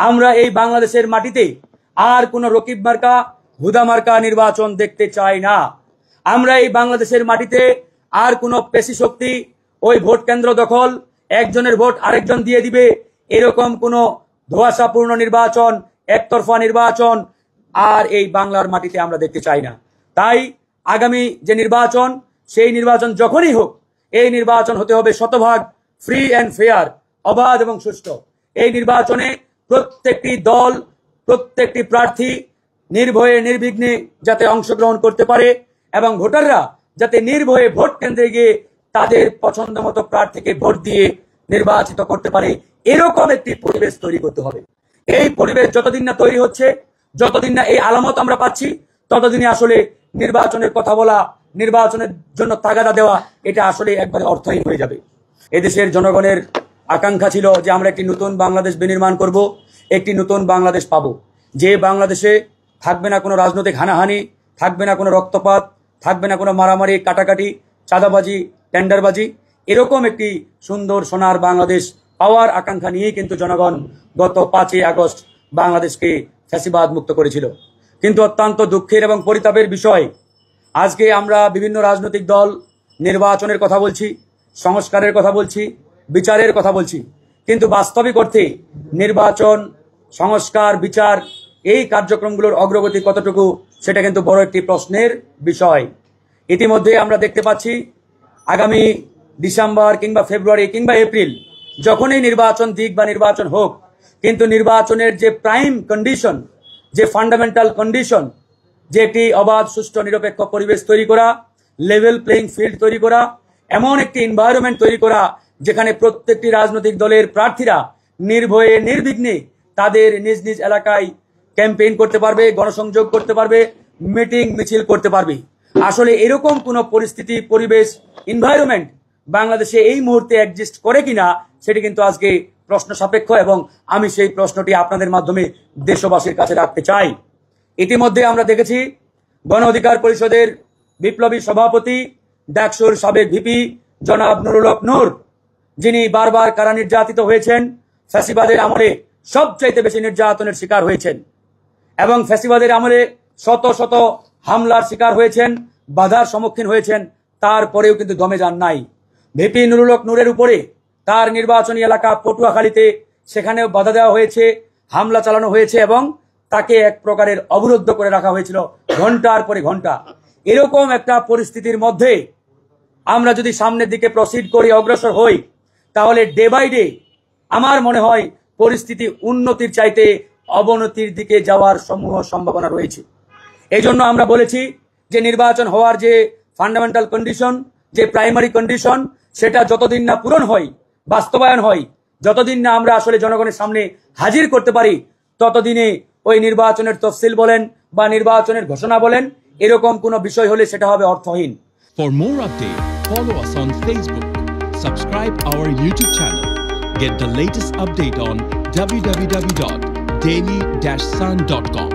আমরা এই বাংলাদেশের মাটিতে আর কোনো রকিব মার্কা হুদা মার্কা নির্বাচন দেখতে চাই না। আমরা এই বাংলাদেশের মাটিতে আর কোনো পেশি শক্তি ওই ভোট কেন্দ্র দখল, একজনের ভোট আরেকজন দিয়ে দিবে, এরকম কোনো ধোঁয়াশাপূর্ণ নির্বাচন, একতরফা নির্বাচন আর এই বাংলার মাটিতে আমরা দেখতে চাই না। তাই আগামী যে নির্বাচন, সেই নির্বাচন যখনই হোক, এই নির্বাচন হতে হবে শতভাগ ফ্রি অ্যান্ড ফেয়ার, অবাধ এবং সুষ্ঠু। এই নির্বাচনে প্রত্যেকটি দল, প্রত্যেকটি প্রার্থী নির্ভয়ে নির্বিঘ্নে যাতে অংশগ্রহণ করতে পারে এবং ভোটাররা যাতে নির্ভয়ে ভোট কেন্দ্রে গিয়ে তাদের পছন্দ মতো প্রার্থীকে ভোট দিয়ে নির্বাচিত করতে পারে, এরকম একটি পরিবেশ তৈরি করতে হবে। এই পরিবেশ যতদিন না তৈরি হচ্ছে, যতদিন না এই আলামত আমরা পাচ্ছি, ততদিনই আসলে নির্বাচনের কথা বলা, নির্বাচনের জন্য তাগাদা দেওয়া, এটা আসলে একবারে অর্থহীন হয়ে যাবে। এদেশের জনগণের আকাঙ্ক্ষা ছিল যে আমরা একটি নতুন বাংলাদেশ বিনির্মাণ করব, একটি নতুন বাংলাদেশ পাবো, যে বাংলাদেশে থাকবে না কোনো রাজনৈতিক হানাহানি, থাকবে না কোনো রক্তপাত, থাকবে না কোনো মারামারি, কাটাকাটি, চাঁদাবাজি, টেন্ডারবাজি। এরকম একটি সুন্দর সোনার বাংলাদেশ পাওয়ার আকাঙ্ক্ষা নিয়েই কিন্তু জনগণ গত 5ই আগস্ট বাংলাদেশকে ফ্যাসিবাদ মুক্ত করেছিল। কিন্তু অত্যন্ত দুঃখের এবং পরিতাপের বিষয়, আজকে আমরা বিভিন্ন রাজনৈতিক দল নির্বাচনের কথা বলছি, সংস্কারের কথা বলছি, বিচারের কথা বলছি, কিন্তু বাস্তবিক অর্থে নির্বাচন, সংস্কার, বিচার এই কার্যক্রমগুলোর অগ্রগতি কতটুকু, সেটা কিন্তু বড় একটি প্রশ্নের বিষয়। ইতিমধ্যে আমরা দেখতে পাচ্ছি আগামী ডিসেম্বর কিংবা ফেব্রুয়ারি কিংবা এপ্রিল যখনই নির্বাচন দিক বা নির্বাচন হোক, কিন্তু নির্বাচনের যে প্রাইম কন্ডিশন, যে ফান্ডামেন্টাল কন্ডিশন, যে একটি অবাধ, সুষ্ঠু, নিরপেক্ষ পরিবেশ তৈরি করা, লেভেল প্লেইং ফিল্ড তৈরি করা, এমন একটি এনভায়রনমেন্ট তৈরি করা যেখানে প্রত্যেকটি রাজনৈতিক দলের প্রার্থীরা নির্ভয়ে নির্বিঘ্নে তাদের নিজ নিজ এলাকায় ক্যাম্পেইন করতে পারবে, গণসংযোগ করতে পারবে, মিটিং মিছিল করতে পারবে। আসলে এরকম কোন পরিস্থিতি, পরিবেশ, এনভায়রনমেন্ট বাংলাদেশে এই মুহূর্তে এক্সিস্ট করে কিনা সেটি কিন্তু আজকে প্রশ্ন সাপেক্ষ, এবং আমি সেই প্রশ্নটি আপনাদের মাধ্যমে দেশবাসীর কাছে রাখতে চাই। ইতিমধ্যে আমরা দেখেছি গণ অধিকার পরিষদের বিপ্লবী সভাপতি, ডাকসুর সাবেক ভিপি জনাব নুরুল হক নূর, যিনি বারবার কারা নির্যাতিত হয়েছেন, ফ্যাসিবাদের আমলে সবচাইতে বেশি নির্যাতনের শিকার হয়েছেন এবং ফ্যাসিবাদের আমলে শত শত হামলার শিকার হয়েছেন, বাধার সম্মুখীন হয়েছেন, তারপরেও কিন্তু দমে যান নাই। ভিপি নুরুল হক নূরের উপরে তার নির্বাচনী এলাকা পটুয়াখালীতে, সেখানেও বাধা দেওয়া হয়েছে, হামলা চালানো হয়েছে এবং তাকে এক প্রকারের অবরুদ্ধ করে রাখা হয়েছিল ঘন্টার পরে ঘন্টা। এরকম একটা পরিস্থিতির মধ্যে আমরা যদি সামনের দিকে প্রসিড করি, অগ্রসর হই, তাহলে ডে বাই ডে আমার মনে হয় পরিস্থিতি উন্নতির চাইতে অবনতির দিকে যাওয়ার সমূহ সম্ভাবনা রয়েছে। এই জন্য আমরা বলেছি যে নির্বাচন হওয়ার যে ফান্ডামেন্টাল কন্ডিশন, যে প্রাইমারি কন্ডিশন, সেটা যতদিন না পূরণ হয়, বাস্তবায়ন হয়, যতদিন না আমরা আসলে জনগণের সামনে হাজির করতে পারি, ততদিনে ওই নির্বাচনের তফসিল বলেন বা নির্বাচনের ঘোষণা বলেন, এরকম কোনো বিষয় হলে সেটা হবে অর্থহীন। For more updates, follow us on Facebook, subscribe our YouTube channel, get the latest update on www.daily-sun.com.